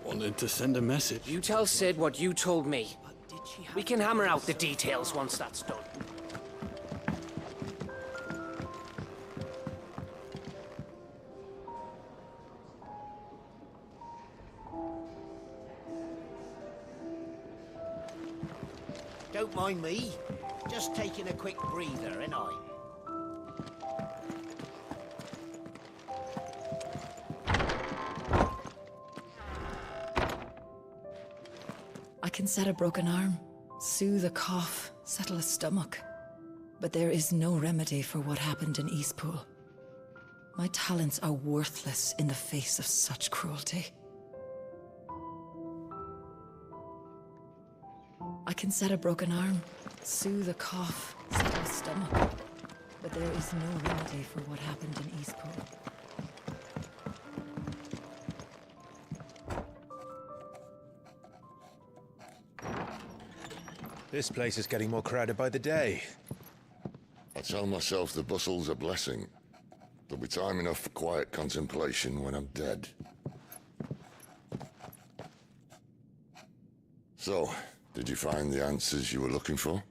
Wanted to send a message. You tell Sid what you told me. We can hammer out the details once that's done. Don't mind me. Just taking a quick breather, ain't I? I can set a broken arm, soothe a cough, settle a stomach. But there is no remedy for what happened in Eastpool. My talents are worthless in the face of such cruelty. I can set a broken arm, soothe a cough, settle a stomach. But there is no remedy for what happened in Eastpool. This place is getting more crowded by the day. I tell myself the bustle's a blessing. There'll be time enough for quiet contemplation when I'm dead. So, did you find the answers you were looking for?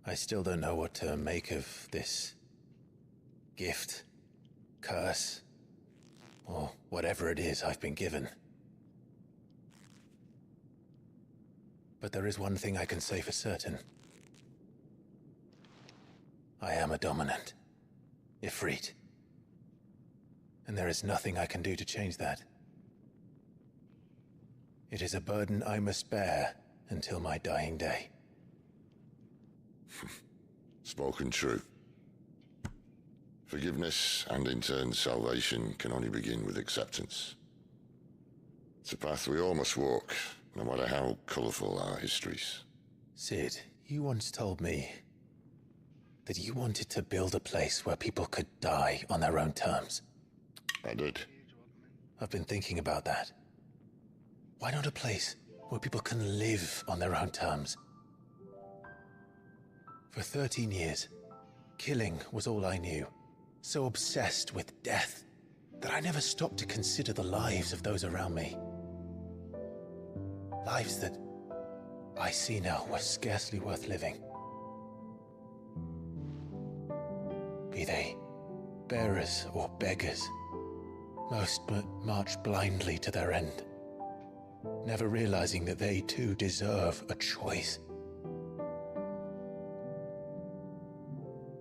I still don't know what to make of this gift, curse, or whatever it is I've been given. But there is one thing I can say for certain. I am a dominant, Ifrit. And there is nothing I can do to change that. It is a burden I must bear until my dying day. Spoken true. Forgiveness, and in turn salvation, can only begin with acceptance. It's a path we all must walk, no matter how colourful our histories. Sid, you once told me that you wanted to build a place where people could die on their own terms. I did. I've been thinking about that. Why not a place where people can live on their own terms? For 13 years, killing was all I knew. So obsessed with death that I never stopped to consider the lives of those around me. Lives that I see now were scarcely worth living. Be they bearers or beggars, most march blindly to their end, never realizing that they too deserve a choice.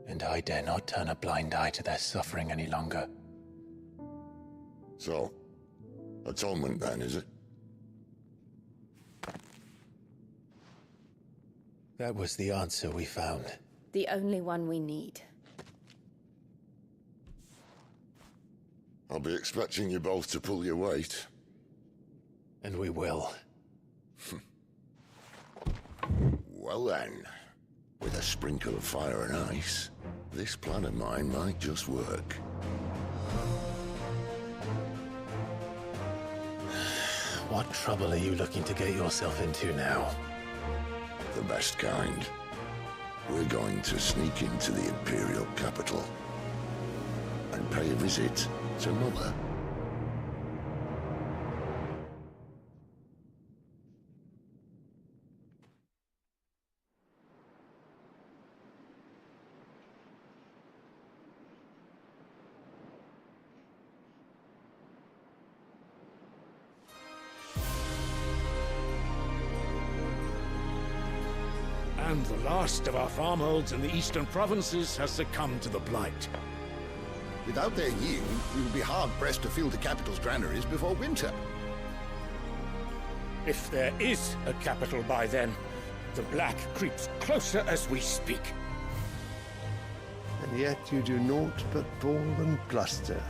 And I dare not turn a blind eye to their suffering any longer. So, atonement then, is it? That was the answer we found. The only one we need. I'll be expecting you both to pull your weight. And we will. Well then, with a sprinkle of fire and ice, this plan of mine might just work. What trouble are you looking to get yourself into now? The best kind. We're going to sneak into the Imperial capital and pay a visit to Mother. And the last of our farmholds in the eastern provinces has succumbed to the blight. Without their yield, we will be hard-pressed to fill the capital's granaries before winter. If there is a capital by then, the black creeps closer as we speak. yet you do naught but bawl and bluster.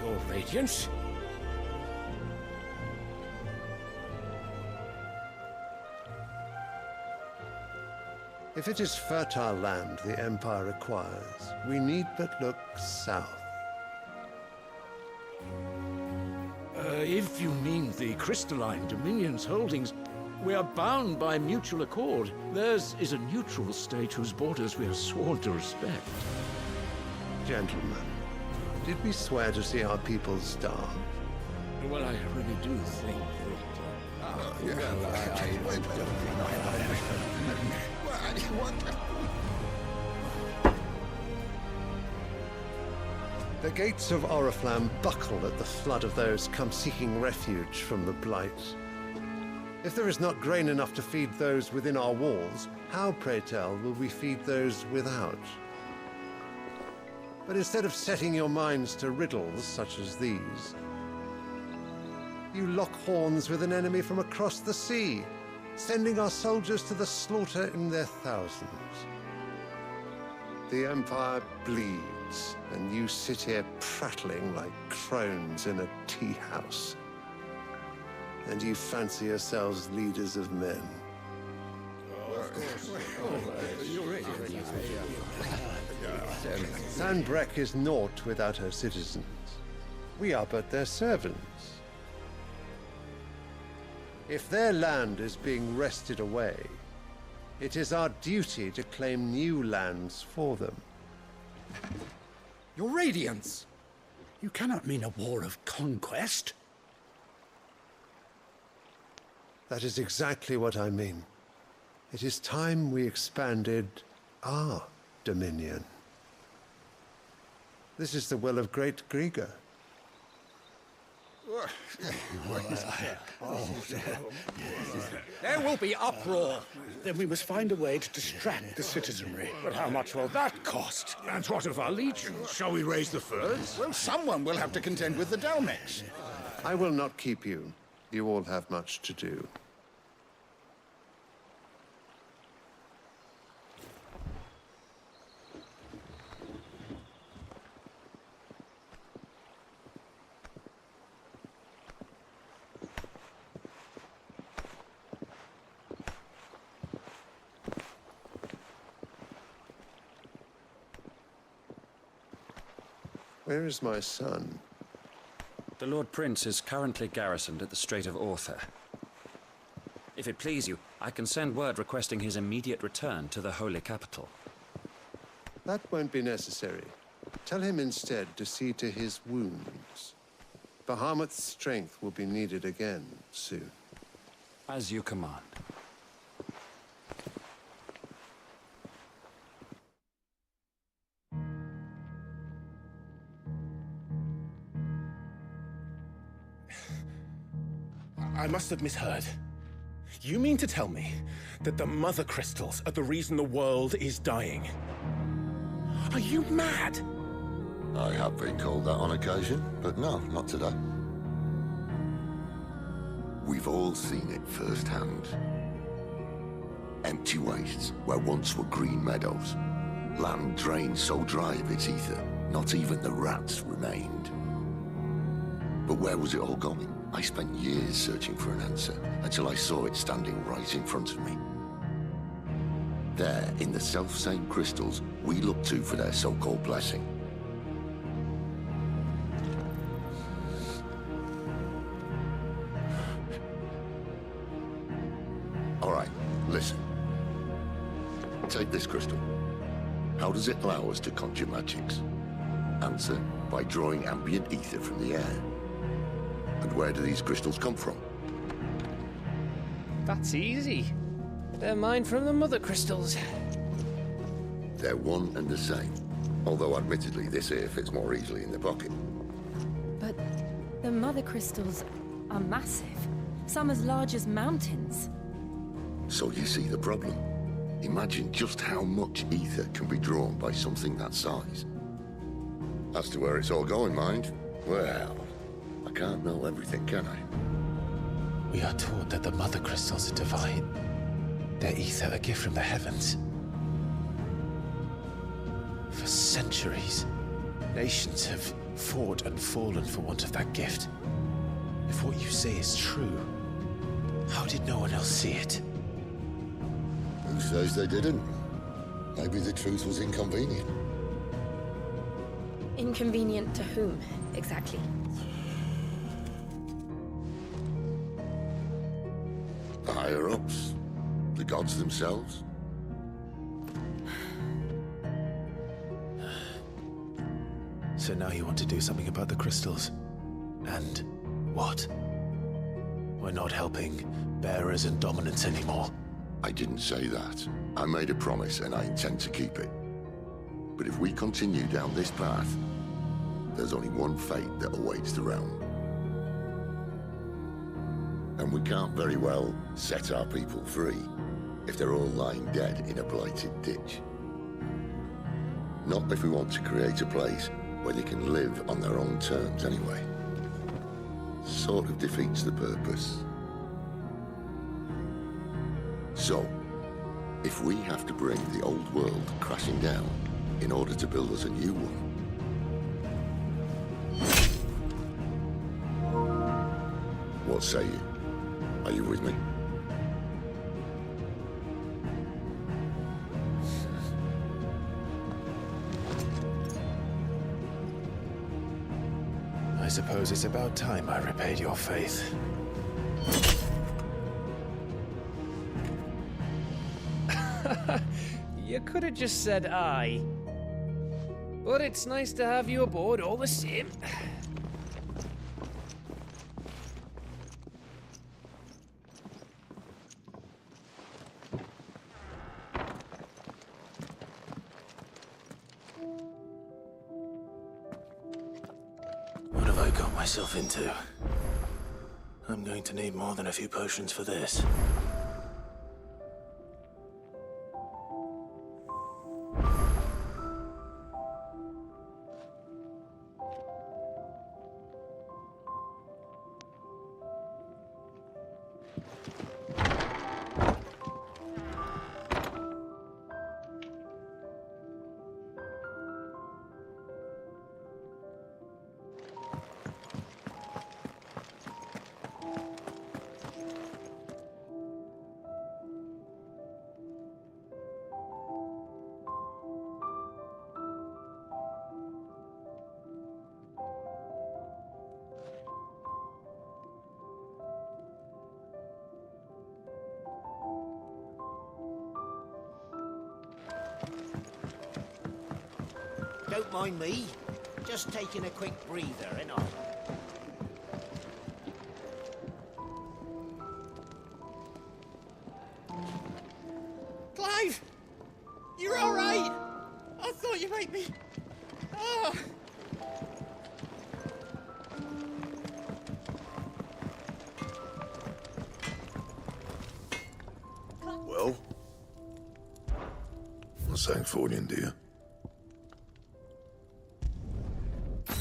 Your Radiance? If it is fertile land the Empire requires, we need but look south. If you mean the crystalline Dominion's holdings, we are bound by mutual accord. Theirs is a neutral state whose borders we are sworn to respect. Gentlemen, did we swear to see our people starve? Well, I really do think The gates of Oriflamme buckle at the flood of those come seeking refuge from the Blight. If there is not grain enough to feed those within our walls, how, pray tell, will we feed those without? But instead of setting your minds to riddles such as these, you lock horns with an enemy from across the sea, sending our soldiers to the slaughter in their thousands. The Empire bleeds, and you sit here prattling like crones in a tea house. And you fancy yourselves leaders of men. Sanbreque is naught without her citizens. We are but their servants. If their land is being wrested away, it is our duty to claim new lands for them. Your Radiance! You cannot mean a war of conquest. That is exactly what I mean. It is time we expanded our dominion. This is the will of great Grieger. There will be uproar. Then we must find a way to distract the citizenry. But how much will that cost? And what of our legions? Shall we raise the furs? Well, someone will have to contend with the Dalmex. I will not keep you. You all have much to do. Where is my son? The Lord Prince is currently garrisoned at the Strait of Arthur. If it please you, I can send word requesting his immediate return to the Holy Capital. That won't be necessary. Tell him instead to see to his wounds. Bahamut's strength will be needed again soon. As you command. I must have misheard. You mean to tell me that the Mother Crystals are the reason the world is dying? Are you mad? I have been called that on occasion, but no, not today. We've all seen it firsthand. Empty wastes where once were green meadows. Land drained so dry of its ether, not even the rats remained. But where was it all going? I spent years searching for an answer, until I saw it standing right in front of me. There, in the self-same crystals we look to for their so-called blessing. All right, listen. Take this crystal. How does it allow us to conjure magics? Answer, by drawing ambient ether from the air. And where do these crystals come from? That's easy. They're mine from the Mother Crystals. They're one and the same. Although admittedly this here fits more easily in the pocket. But the Mother Crystals are massive. Some as large as mountains. So you see the problem. Imagine just how much ether can be drawn by something that size. As to where it's all going, mind, Well, I can't know everything, can I? We are taught that the Mother Crystals are divine. Their ether a gift from the heavens. For centuries, nations have fought and fallen for want of that gift. If what you say is true, how did no one else see it? Who says they didn't? Maybe the truth was inconvenient. Inconvenient to whom, exactly? The higher-ups? The gods themselves? So now you want to do something about the crystals? And what? We're not helping bearers and dominants anymore. I didn't say that. I made a promise and I intend to keep it. But if we continue down this path, there's only one fate that awaits the realm. And we can't very well set our people free if they're all lying dead in a blighted ditch. Not if we want to create a place where they can live on their own terms anyway. Sort of defeats the purpose. So, if we have to bring the old world crashing down in order to build us a new one, what say you? Are you with me? I suppose it's about time I repaid your faith. You could have just said aye. But it's nice to have you aboard all the same. What have I got myself into? I'm going to need more than a few potions for this. Don't mind me. Just taking a quick breather, ain't I? Clive! You're all right! I thought you might be... Ah! Well? What's Sancfordian, dear?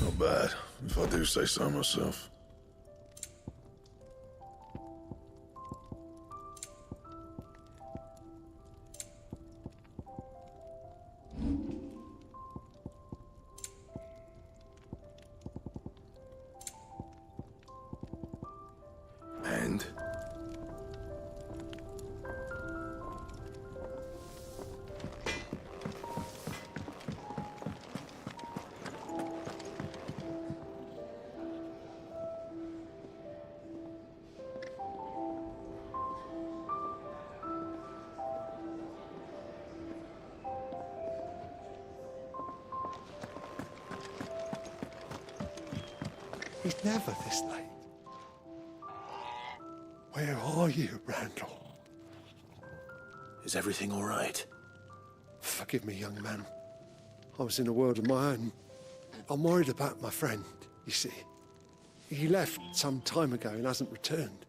Not bad, if I do say so myself. And? It's never this late. Where are you, Randall? Is everything all right? Forgive me, young man. I was in a world of my own. I'm worried about my friend, you see. He left some time ago and hasn't returned.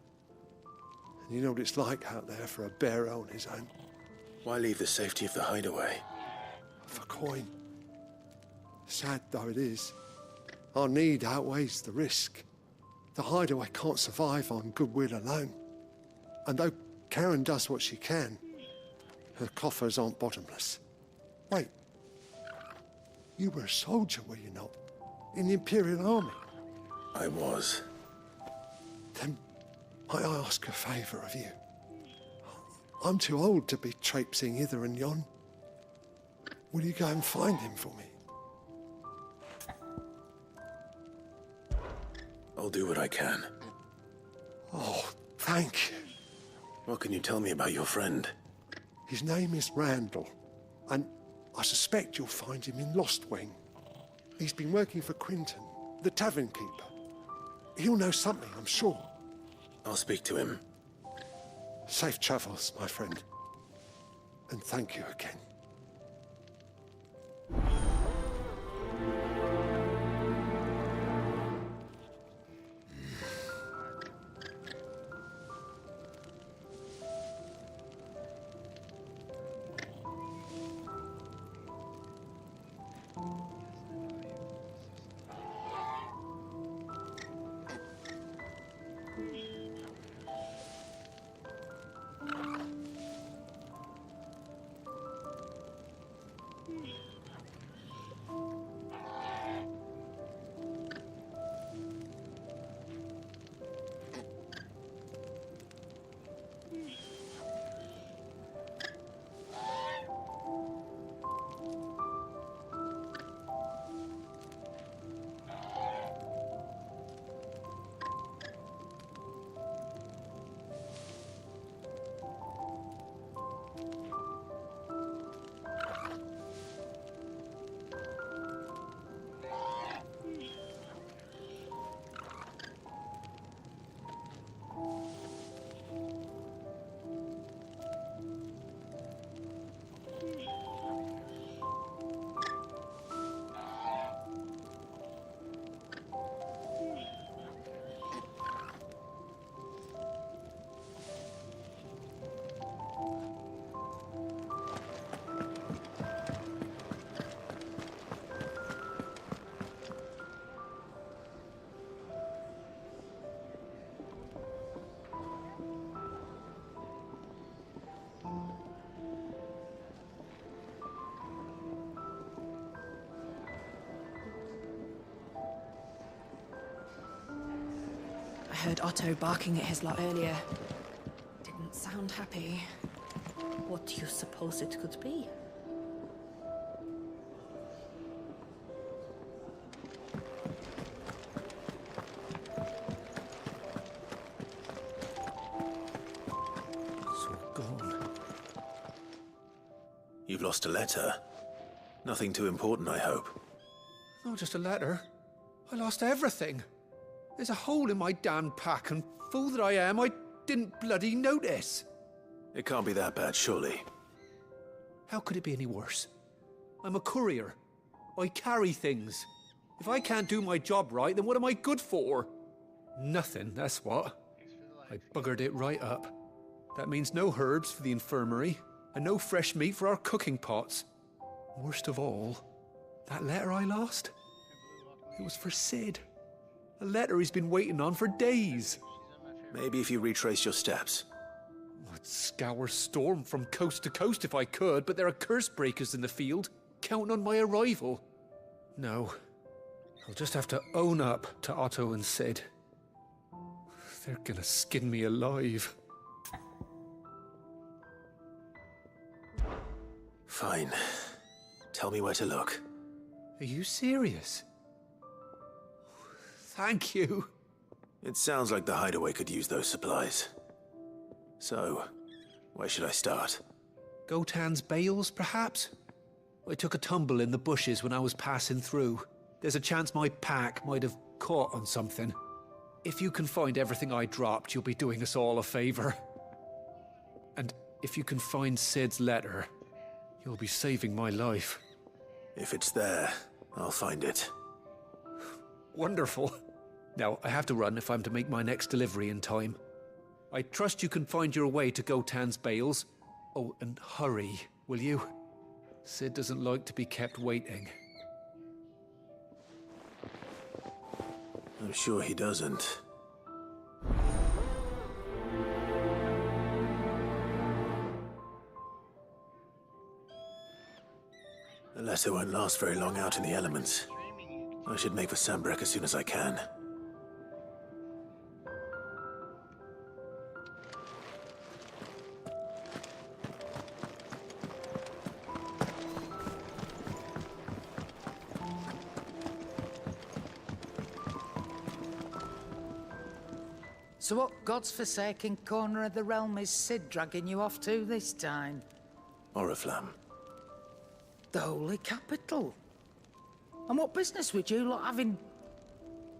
And you know what it's like out there for a bearer on his own. Why leave the safety of the hideaway? For coin. Sad though it is, Our need outweighs the risk. The hideaway can't survive on goodwill alone. And though Karen does what she can, her coffers aren't bottomless. Wait. You were a soldier, were you not? In the Imperial Army? I was. Then might I ask a favour of you? I'm too old to be traipsing hither and yon. Will you go and find him for me? I'll do what I can. Oh, thank you. What can you tell me about your friend? His name is Randall, and I suspect you'll find him in Lost Wing. He's been working for Quinton, the tavern keeper. He'll know something, I'm sure. I'll speak to him. Safe travels, my friend. And thank you again. I heard Otto barking at his lot earlier. Didn't sound happy. What do you suppose it could be? It's all gone. You've lost a letter. Nothing too important, I hope. Not just a letter. I lost everything. There's a hole in my damn pack, and fool that I am, I didn't bloody notice. It can't be that bad, surely. How could it be any worse? I'm a courier. I carry things. If I can't do my job right, then what am I good for? Nothing, that's what. I buggered it right up. That means no herbs for the infirmary, and no fresh meat for our cooking pots. Worst of all, that letter I lost? It was for Sid. A letter he's been waiting on for days. Maybe if you retrace your steps. I'd scour Storm from coast to coast if I could, but there are curse breakers in the field, counting on my arrival. No, I'll just have to own up to Otto and Sid. They're gonna skin me alive. Fine. Tell me where to look. Are you serious? Thank you. It sounds like the hideaway could use those supplies. So, where should I start? Gotan's bales, perhaps? I took a tumble in the bushes when I was passing through. There's a chance my pack might have caught on something. If you can find everything I dropped, you'll be doing us all a favor. And if you can find Sid's letter, you'll be saving my life. If it's there, I'll find it. Wonderful. Now, I have to run if I'm to make my next delivery in time. I trust you can find your way to Gotan's bales. Oh, and hurry, will you? Sid doesn't like to be kept waiting. I'm sure he doesn't. The letter won't last very long out in the elements. I should make for Sambrek as soon as I can. So what God's forsaken corner of the realm is Cid dragging you off to this time? Oriflamme. The Holy Capital. And what business would you lot have in...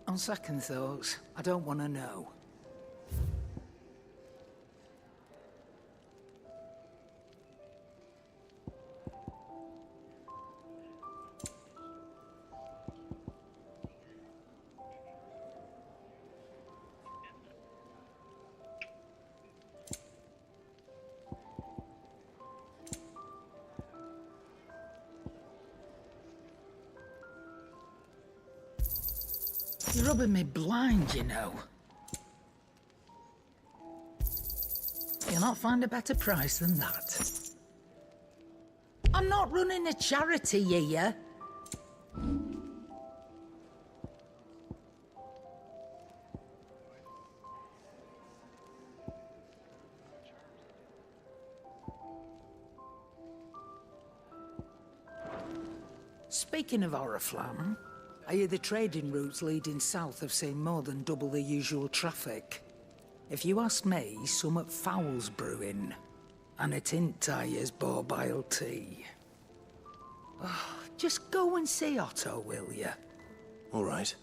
On second thoughts, I don't want to know. You're rubbing me blind, you know. You'll not find a better price than that. I'm not running a charity here. Speaking of Oriflamme, I hear the trading routes leading south have seen more than double the usual traffic. If you ask me, summat foul's brewing. And it ain't Tyre's borbile tea. Oh, just go and see Otto, will you? All right.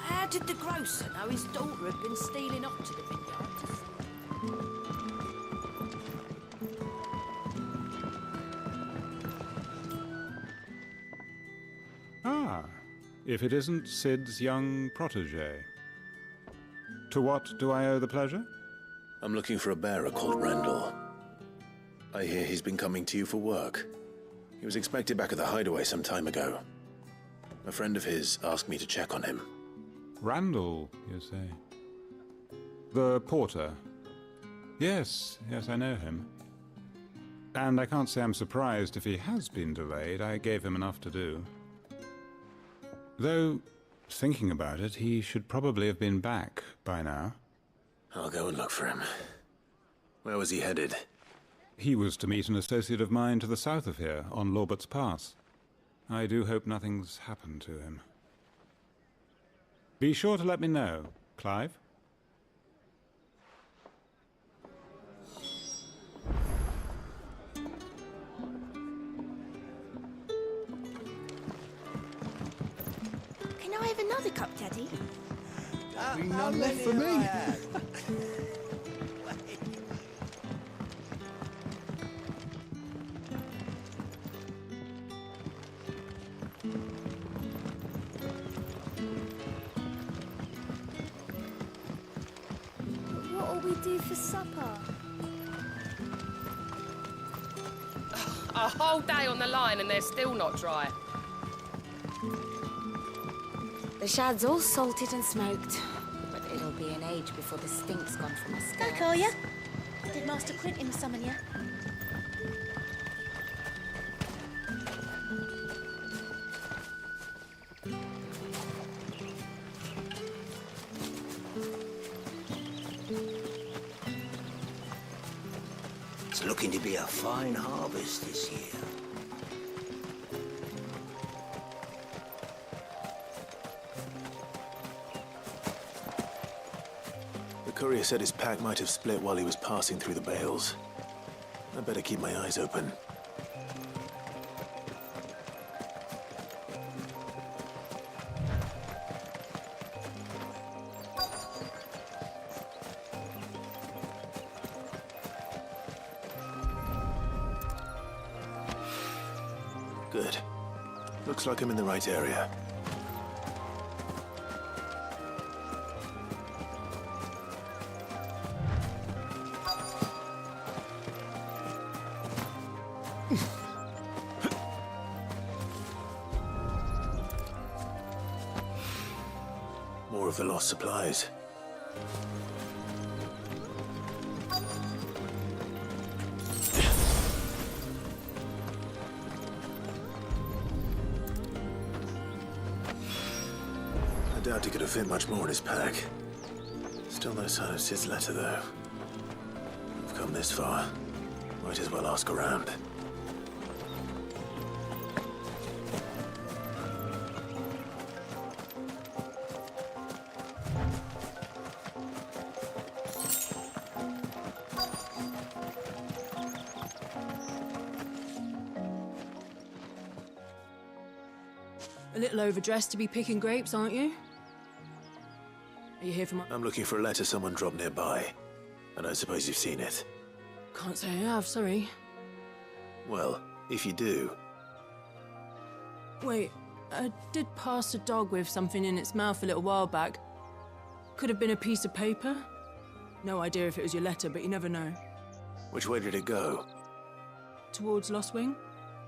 How did the grocer know his daughter had been stealing up to the vineyard? Ah, if it isn't Cid's young protege. To what do I owe the pleasure? I'm looking for a bearer called Randall. I hear he's been coming to you for work. He was expected back at the hideaway some time ago. A friend of his asked me to check on him. Randall, you say? The porter? Yes, I know him. And I can't say I'm surprised if he has been delayed. I gave him enough to do. Though, thinking about it, he should probably have been back by now. I'll go and look for him. Where was he headed? He was to meet an associate of mine to the south of here, on Lorbert's Pass. I do hope nothing's happened to him. Be sure to let me know, Clive. Can I have another cup, Teddy? None left for me. What'll we do for supper? A whole day on the line and they're still not dry. The shad's all salted and smoked, but it'll be an age before the stink's gone from our scabs. Go, Koya. Did Master Quentin summon you? It's looking to be a fine harvest this year. The courier said his pack might have split while he was passing through the bales. I better keep my eyes open. Good. Looks like I'm in the right area. More of the lost supplies. I doubt he could have fit much more in his pack. Still no sign of Sid's letter, though. I've come this far. Might as well ask around. A little overdressed to be picking grapes, aren't you? Are you here for my... I'm looking for a letter someone dropped nearby. I don't suppose you've seen it. Can't say I have, sorry. Well, if you do... Wait, I did pass a dog with something in its mouth a little while back. Could have been a piece of paper. No idea if it was your letter, but you never know. Which way did it go? Towards Lost Wing?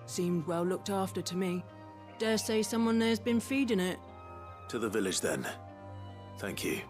Seemed well looked after to me. Dare say someone there's been feeding it. To the village, then. Thank you.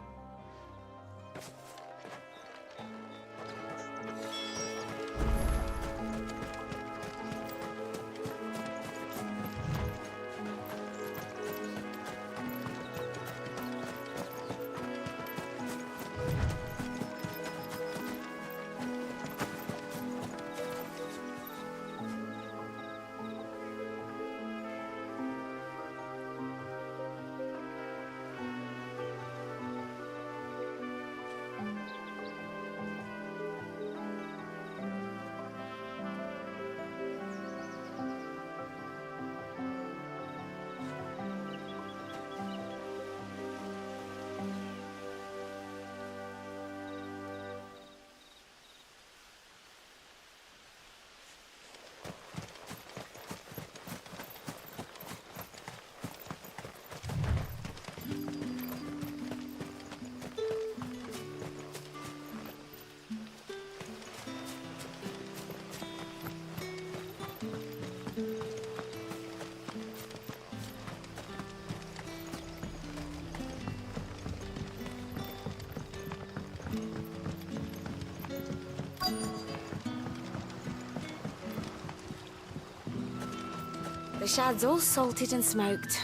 The shad's all salted and smoked,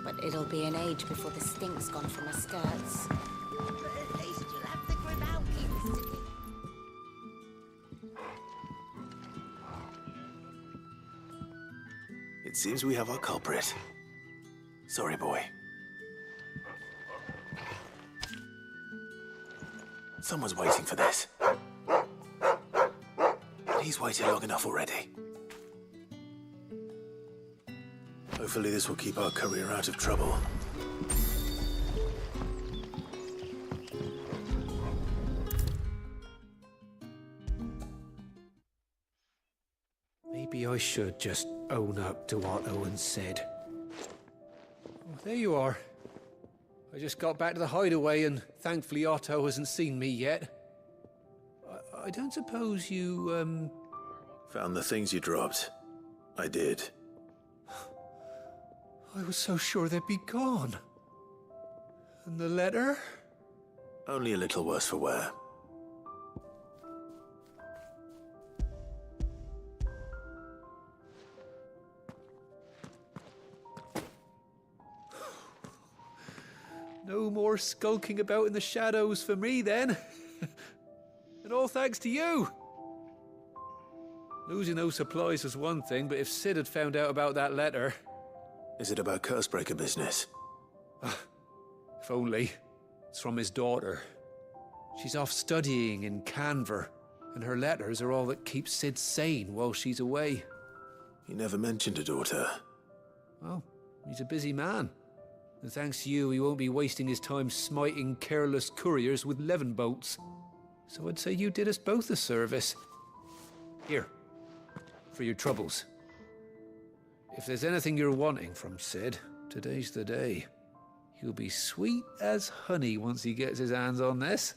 but it'll be an age before the stink's gone from her skirts. At least you'll have the grimalkin sitting. It seems we have our culprit. Sorry, boy. Someone's waiting for this. He's waited long enough already. Hopefully this will keep our courier out of trouble. Maybe I should just own up to what Owen said. Oh, there you are. I just got back to the hideaway and thankfully Otto hasn't seen me yet. I don't suppose you, Found the things you dropped. I did. I was so sure they'd be gone. And the letter? Only a little worse for wear. No more skulking about in the shadows for me, then. And all thanks to you. Losing those supplies was one thing, but if Sid had found out about that letter... Is it about Cursebreaker business? If only. It's from his daughter. She's off studying in Canver, and her letters are all that keeps Sid sane while she's away. He never mentioned a daughter. Well, he's a busy man. And thanks to you, he won't be wasting his time smiting careless couriers with levin bolts. So I'd say you did us both a service. Here, for your troubles. If there's anything you're wanting from Sid, today's the day. He'll be sweet as honey once he gets his hands on this.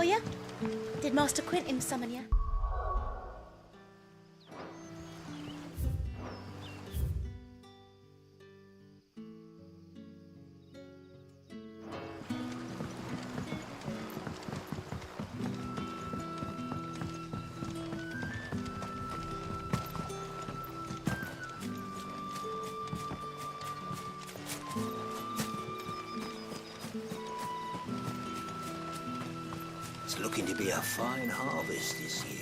for you? Did Master Quentin summon you? It's looking to be a fine harvest this year.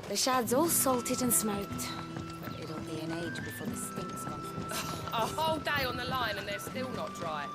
The shad's all salted and smoked, but it'll be an age before the stink's gone from the smell. A whole day on the line and they're still not dry.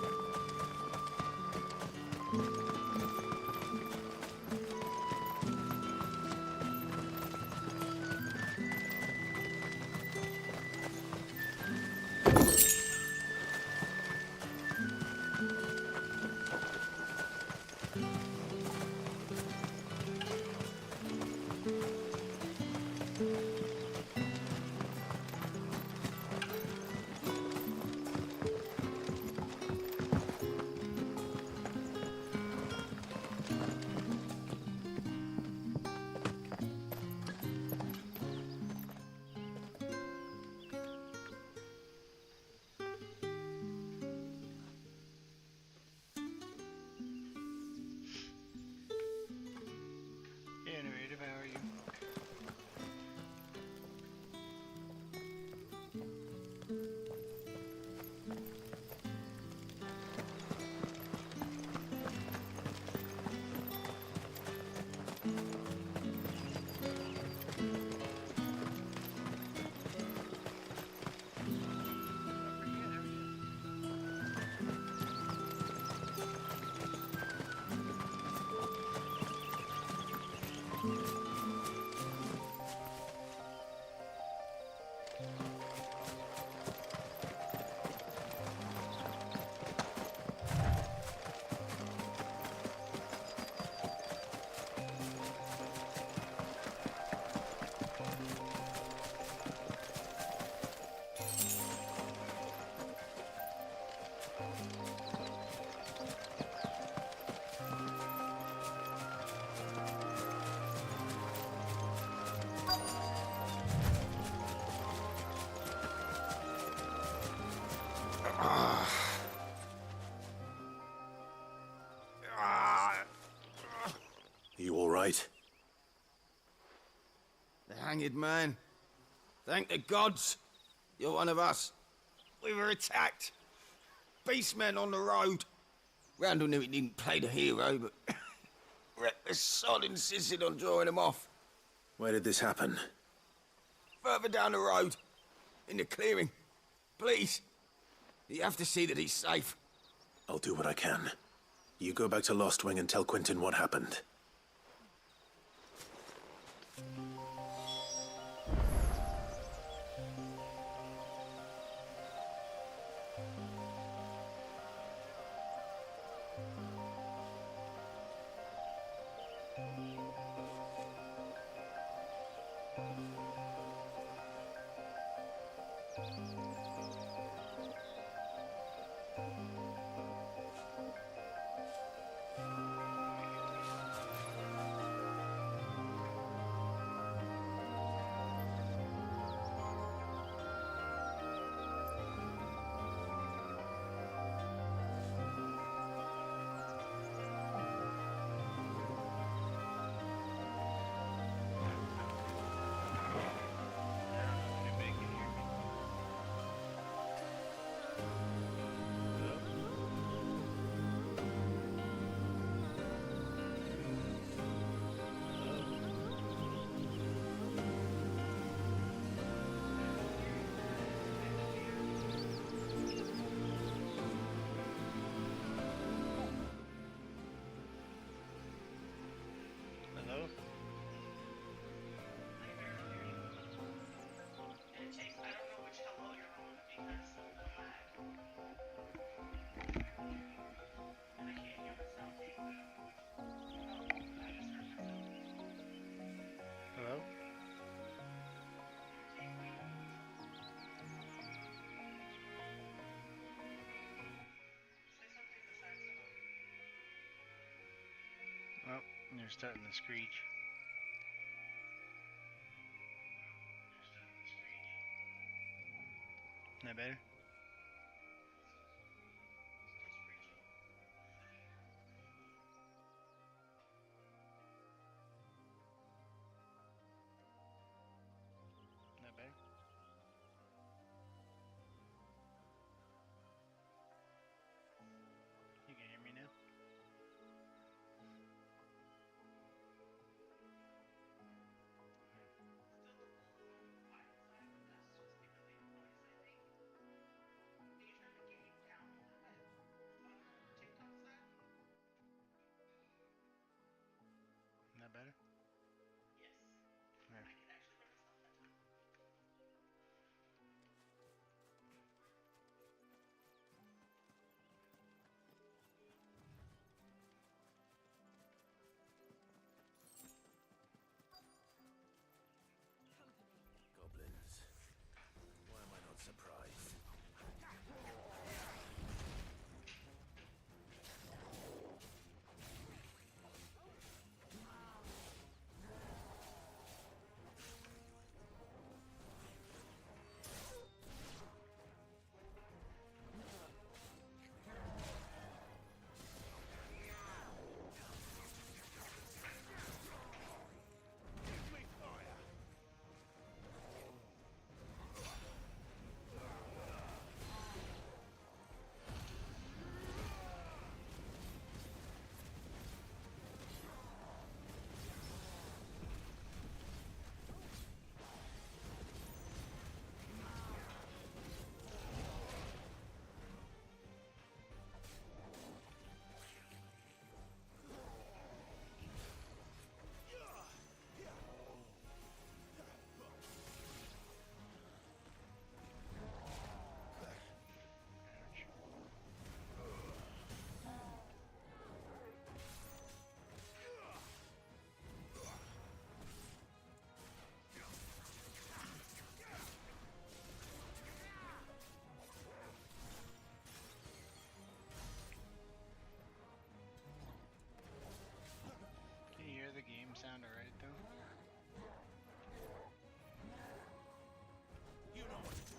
You all right? The hanged man. Thank the gods. You're one of us. We were attacked. Beastmen on the road. Randall knew he didn't play the hero, but reckless sod insisted on drawing him off. Where did this happen? Further down the road. In the clearing. Please. You have to see that he's safe. I'll do what I can. You go back to Lost Wing and tell Quentin what happened. And they're starting to screech. Isn't that better? Not better? You can hear me now? Not better? Yes. Yeah. Goblins. Why am I not surprised? Can you hear the game sound alright though? You know what to do.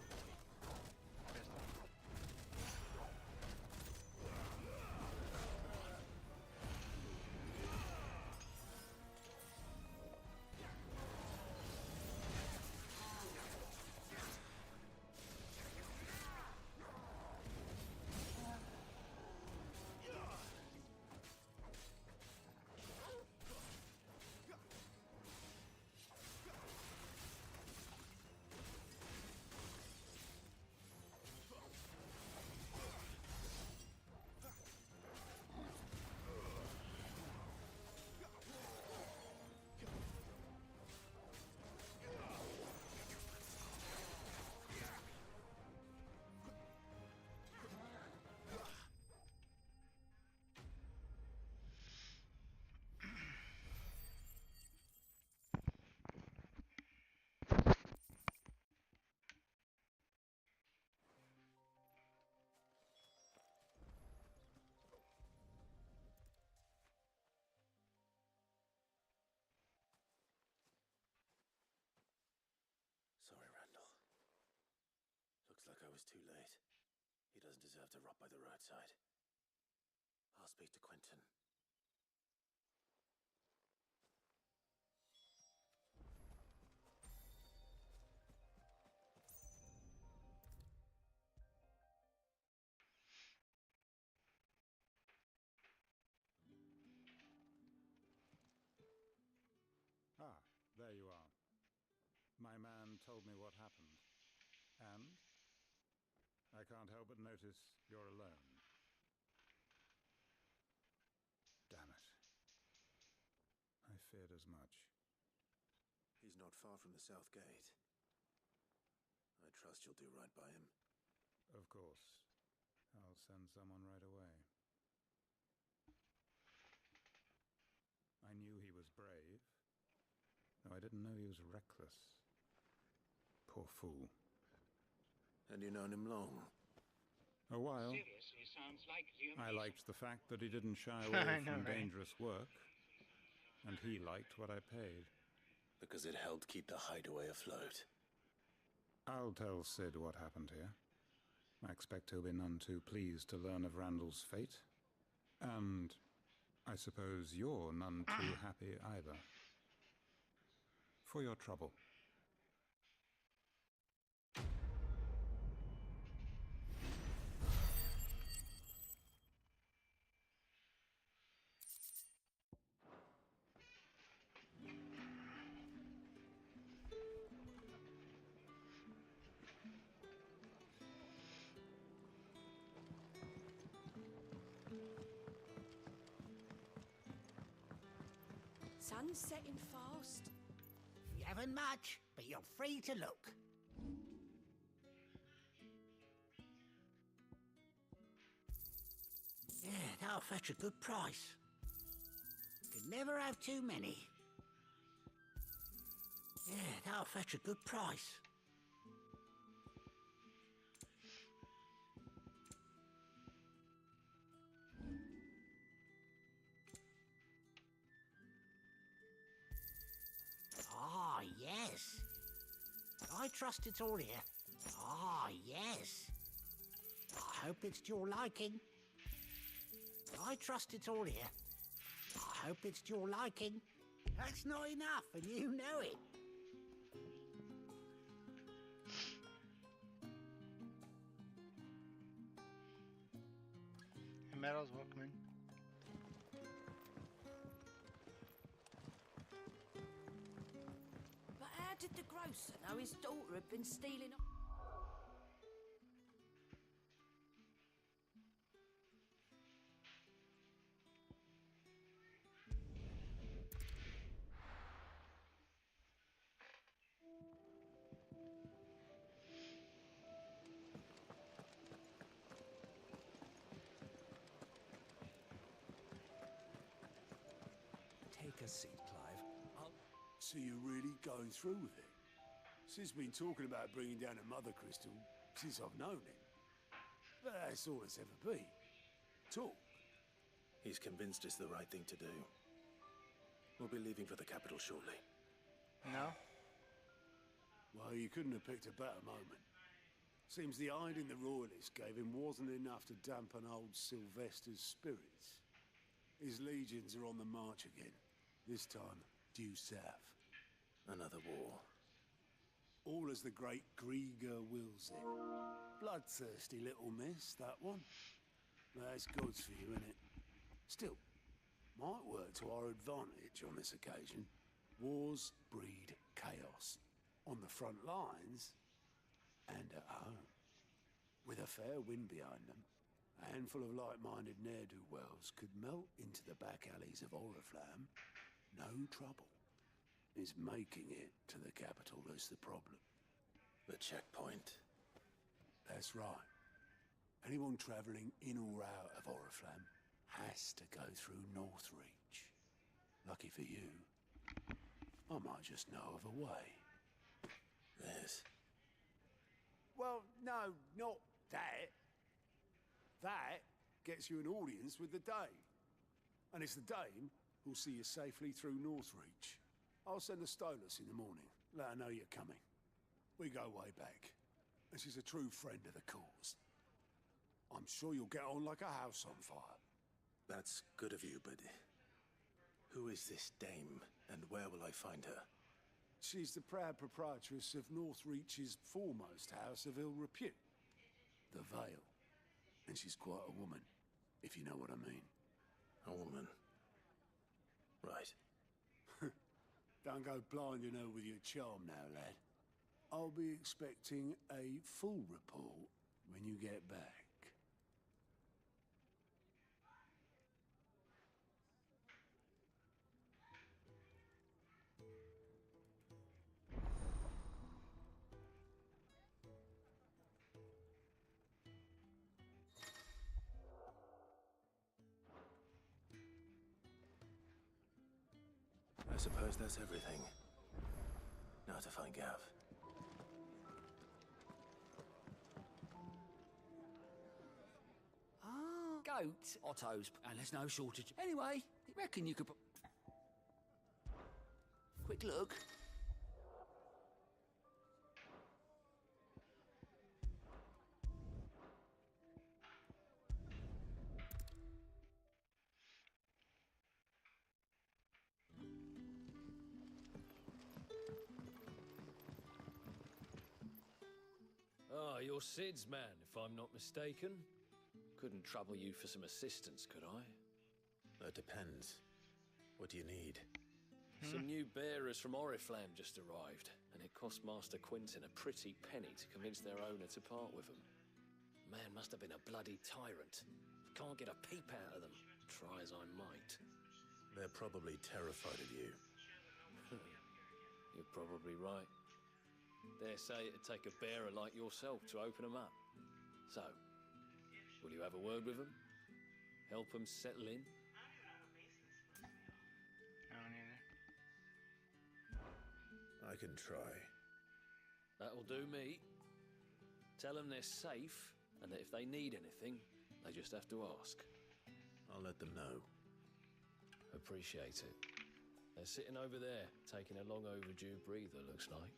Sorry, Randall. Looks like I was too late. He doesn't deserve to rot by the roadside. I'll speak to Quentin. Ah, there you are. My man told me what happened. And I can't help but notice you're alone. Damn it. I feared as much. He's not far from the south gate. I trust you'll do right by him. Of course. I'll send someone right away. I knew he was brave, though I didn't know he was reckless. Poor fool. And you've known him long? A while. Seriously, sounds like the I liked the fact that he didn't shy away from dangerous work. and he liked what I paid. Because it helped keep the hideaway afloat. I'll tell Sid what happened here. I expect he'll be none too pleased to learn of Randall's fate. And I suppose you're none too happy either. For your trouble. Sun's setting fast. You haven't much, but you're free to look. Yeah, that'll fetch a good price. Could never have too many. Yeah, that'll fetch a good price. Ah, yes. I trust it's all here. Ah, yes. I hope it's to your liking. I trust it's all here. I hope it's to your liking. That's not enough, and you know it. Hey, Meadows, welcome in. But how did the grocer know his daughter had been stealing? Take a seat, Clive. So you're really going through with it? Sid's been talking about bringing down a mother crystal since I've known him. But that's all it's ever been. Talk. He's convinced it's the right thing to do. We'll be leaving for the capital shortly. No? Well, you couldn't have picked a better moment. Seems the hiding the Royalists gave him wasn't enough to dampen old Sylvester's spirits. His legions are on the march again. This time, due south. Another war. All as the great Grieger wills it. Bloodthirsty little miss, that one. That's goods for you, innit? Still, might work to our advantage on this occasion. Wars breed chaos. On the front lines, and at home. With a fair wind behind them, a handful of like-minded ne'er-do-wells could melt into the back alleys of Oriflamme. No trouble. It's making it to the capital that's the problem. The checkpoint. That's right. Anyone travelling in or out of Oriflamme has to go through Northreach. Lucky for you, I might just know of a way. Yes. Well, no, not that. That gets you an audience with the Dame. And it's the Dame who'll see you safely through Northreach. I'll send a Stolas in the morning. Let her know you're coming. We go way back. And she's a true friend of the cause. I'm sure you'll get on like a house on fire. That's good of you, but... who is this Dame, and where will I find her? She's the proud proprietress of Northreach's foremost house of ill repute. The Vale. And she's quite a woman, if you know what I mean. A woman? Right. Don't go blinding her with your charm now, lad. I'll be expecting a full report when you get back. I suppose that's everything. Now to find Gav. Ah, goats, Otto's, and there's no shortage. Anyway, reckon you could... quick look. Ah, you're Sid's man, if I'm not mistaken. Couldn't trouble you for some assistance, could I? That depends. What do you need? Some new bearers from Oriflamme just arrived, and it cost Master Quintin a pretty penny to convince their owner to part with them. Man must have been a bloody tyrant. Can't get a peep out of them, try as I might. They're probably terrified of you. You're probably right. Dare say it'd take a bearer like yourself to open them up. So, will you have a word with them? Help them settle in? I can try. That'll do me. Tell them they're safe, and that if they need anything, they just have to ask. I'll let them know. Appreciate it. They're sitting over there, taking a long overdue breather, looks like.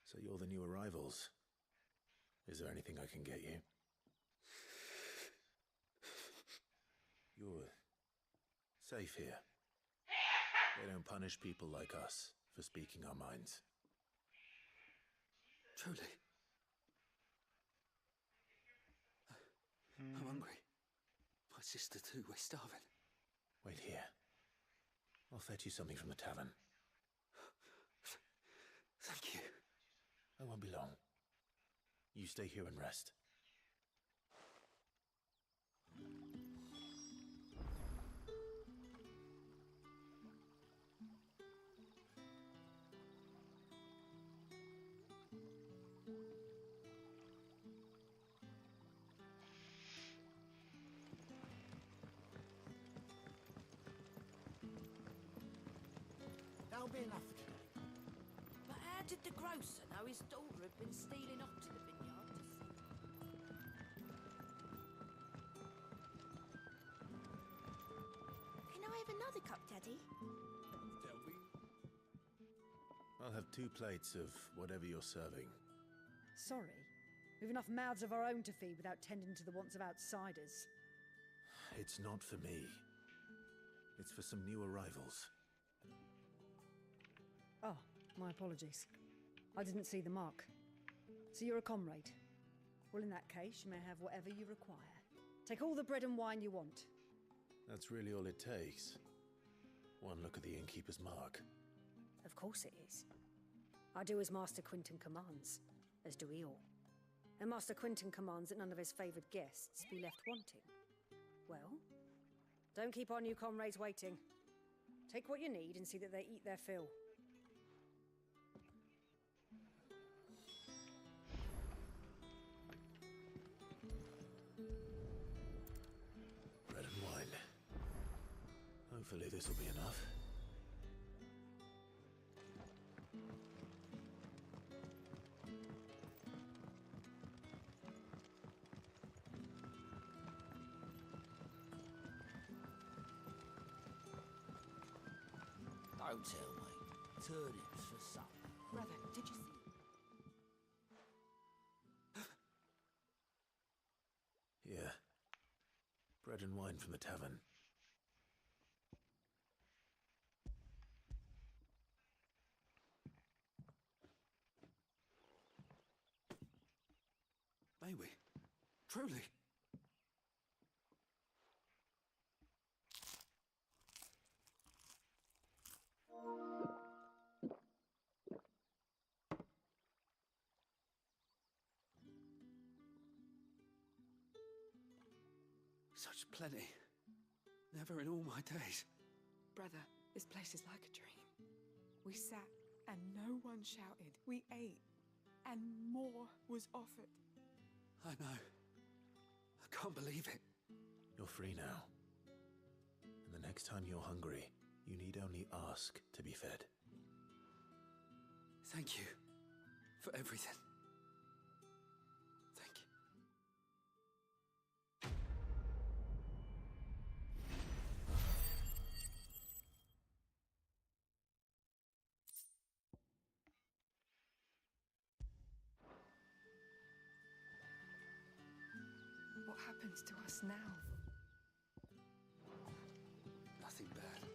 So you're the new arrivals. Is there anything I can get you? You're safe here. They don't punish people like us for speaking our minds. Truly. I'm hungry. My sister too, we're starving. Wait here. I'll fetch you something from the tavern. Thank you. I won't be long. You stay here and rest. That'll be enough for today. But how did the grocer know his daughter had been stealing off to the vineyard to see? Can I have another cup, Daddy? I'll have 2 plates of whatever you're serving. Sorry. We've enough mouths of our own to feed without tending to the wants of outsiders. It's not for me. It's for some new arrivals. Oh, my apologies. I didn't see the mark. So you're a comrade. Well, in that case, you may have whatever you require. Take all the bread and wine you want. That's really all it takes. One look at the innkeeper's mark. Of course it is. I do as Master Quintin commands, as do we all. And Master Quintin commands that none of his favoured guests be left wanting. Well, don't keep our new comrades waiting. Take what you need and see that they eat their fill. Bread and wine. Hopefully this will be enough. Don't tell me. Turnips for supper. Brother, did you see? Here. Bread and wine from the tavern. May we? Truly? Such plenty. Never in all my days. Brother, this place is like a dream. We sat and no one shouted. We ate and more was offered. I know. I can't believe it. You're free now. And the next time you're hungry, you need only ask to be fed. Thank you for everything. Thank you. What happens to us now? Nothing bad.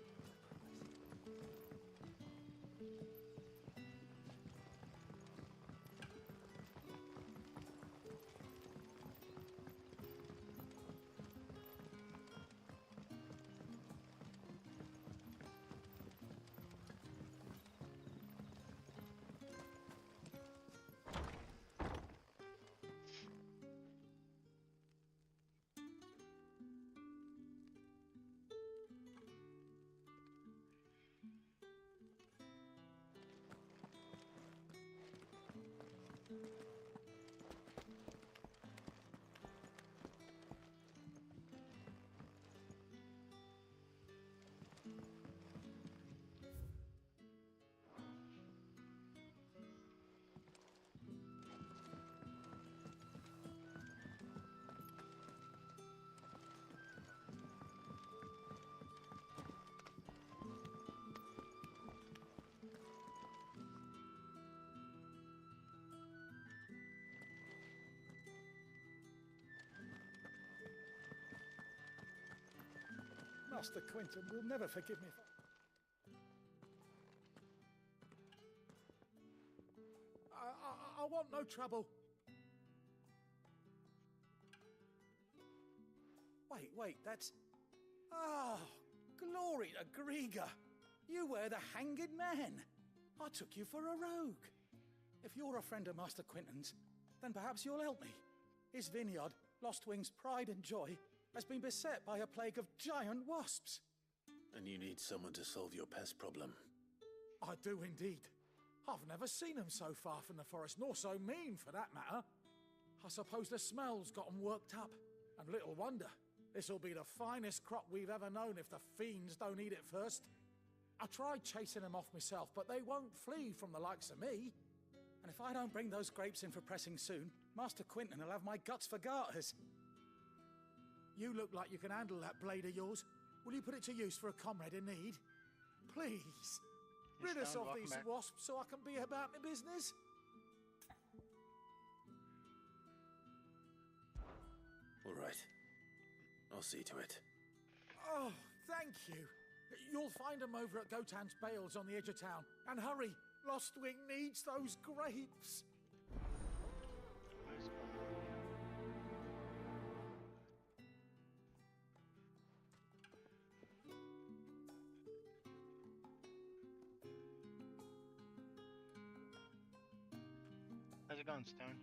Master Quentin will never forgive me for... I want no trouble. Wait, that's... Oh, glory to Grieger. You were the hanged man. I took you for a rogue. If you're a friend of Master Quentin's, then perhaps you'll help me. His vineyard, Lostwing's pride and joy, has been beset by a plague of giant wasps. And you need someone to solve your pest problem. I do indeed. I've never seen them so far from the forest, nor so mean for that matter. I suppose the smell's got 'em worked up. And little wonder. This'll be the finest crop we've ever known if the fiends don't eat it first. I tried chasing them off myself, but they won't flee from the likes of me. And if I don't bring those grapes in for pressing soon, Master Quentin will have my guts for garters. You look like you can handle that blade of yours. Will you put it to use for a comrade in need? Please. Rid us of these wasps so I can be about my business. All right. I'll see to it. Oh, thank you. You'll find them over at Gotan's Bales on the edge of town. And hurry, Lostwing needs those grapes. How's it going, Stone?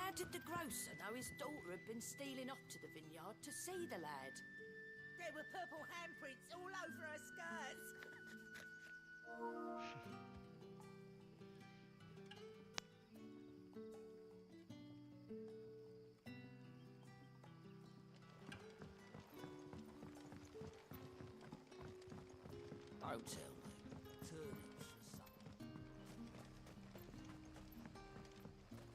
How did the grocer know his daughter had been stealing off to the vineyard to see the lad? There were purple handprints all over her skirts. Don't tell me. Turnips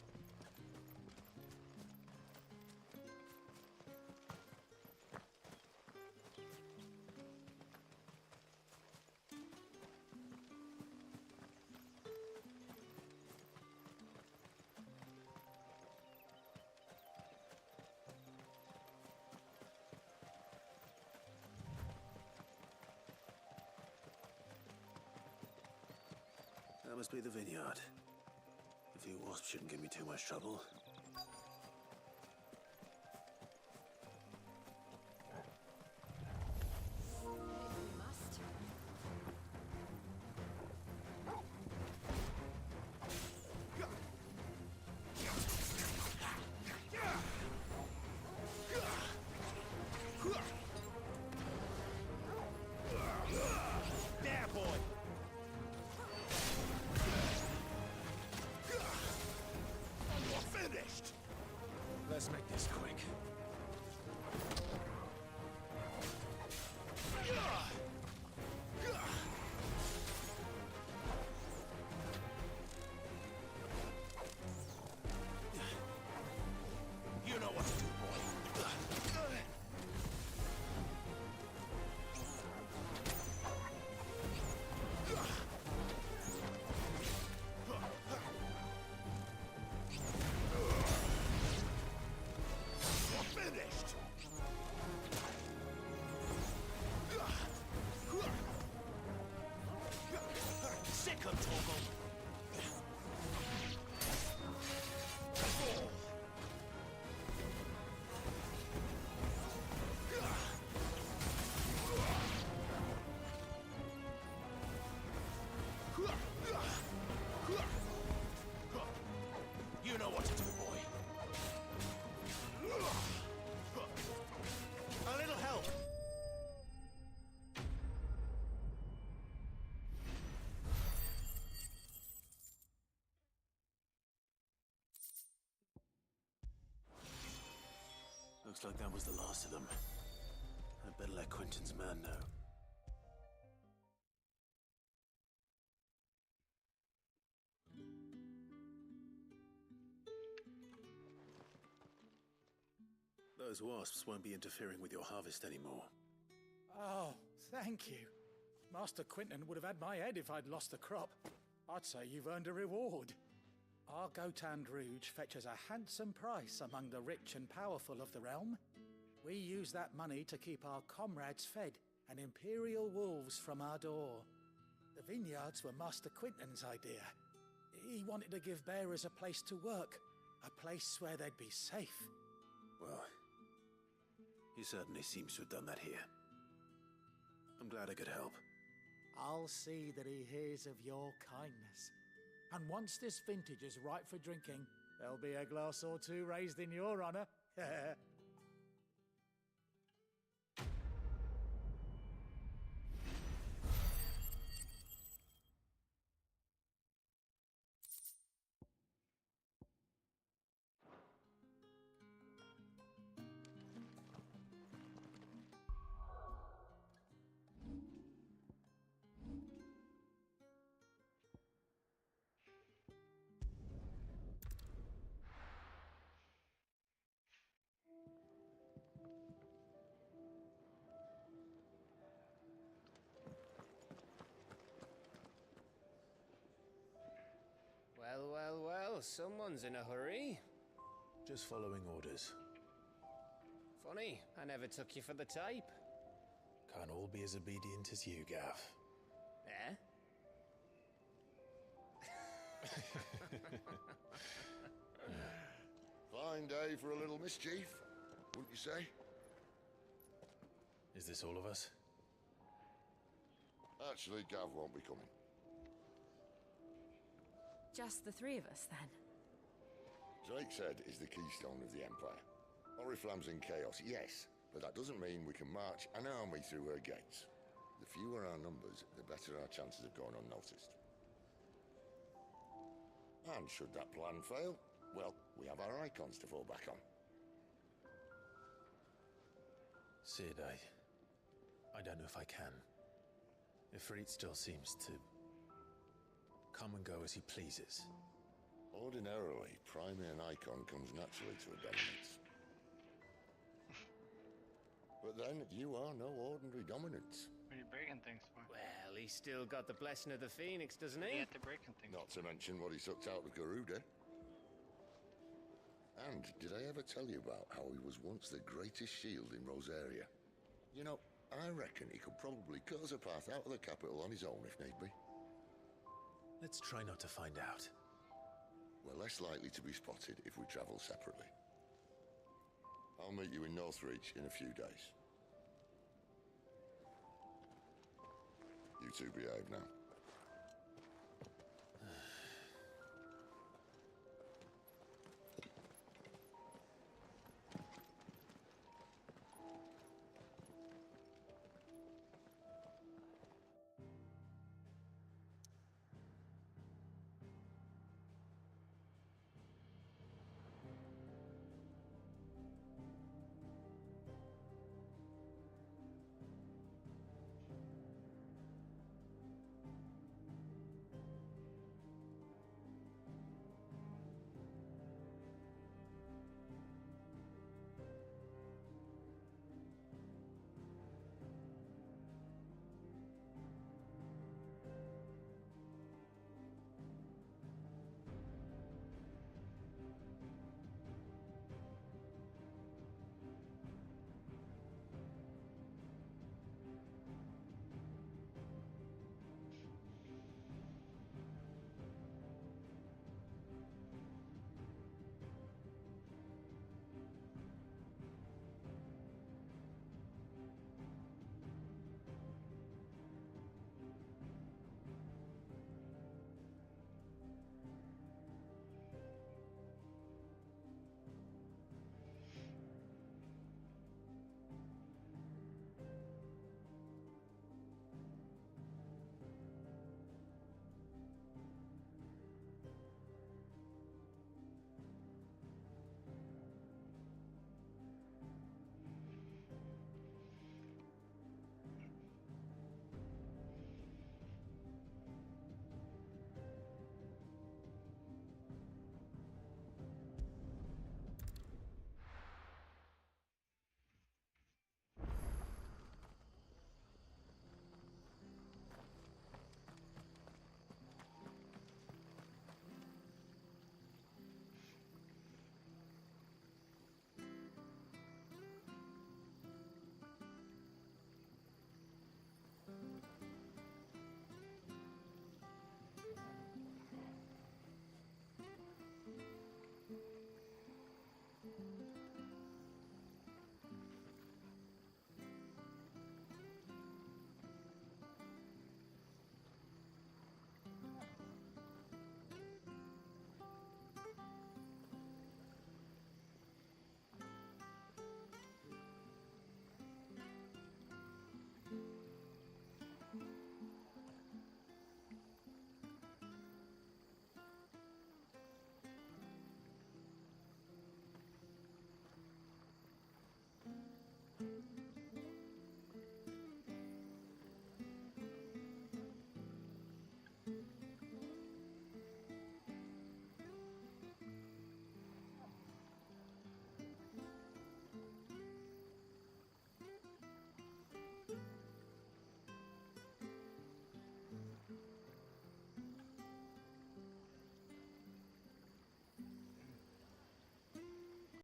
for supper. That must be the vineyard. A few wasps shouldn't give me too much trouble. There, boy! Finished! Let's make this quick. You know what to do, boy. Finished! Sick of Torgal! You know what to do, boy. A little help. Looks like that was the last of them. I'd better let Quentin's man know. Those wasps won't be interfering with your harvest anymore. Oh, thank you. Master Quinton would have had my head if I'd lost the crop. I'd say you've earned a reward. Our Gotand Rouge fetches a handsome price among the rich and powerful of the realm. We use that money to keep our comrades fed and imperial wolves from our door. The vineyards were Master Quinton's idea. He wanted to give bearers a place to work, a place where they'd be safe. Well, he certainly seems to have done that here. I'm glad I could help. I'll see that he hears of your kindness. And once this vintage is ripe for drinking, there'll be a glass or two raised in your honor. Well, well, well, someone's in a hurry. Just following orders. Funny, I never took you for the type. Can't all be as obedient as you, Gav. Eh? Fine day for a little mischief, wouldn't you say? Is this all of us? Actually, Gav won't be coming. Just the three of us, then? Drake's Head is the keystone of the Empire. Oriflamme's in chaos, yes, but that doesn't mean we can march an army through her gates. The fewer our numbers, the better our chances of going unnoticed. And should that plan fail, well, we have our icons to fall back on. Sid, I don't know if I can. Ifrit still seems to come and go as he pleases. Ordinarily, priming an icon comes naturally to a dominance. But then, you are no ordinary dominance. What are you breaking things for? Well, he's still got the blessing of the Phoenix, doesn't He he? had to breaking things. Not to mention what he sucked out of Garuda. And did I ever tell you about how he was once the greatest shield in Rosaria? You know, I reckon he could probably cut us a path out of the capital on his own if need be. Let's try not to find out. We're less likely to be spotted if we travel separately. I'll meet you in Northreach in a few days. You two behave now.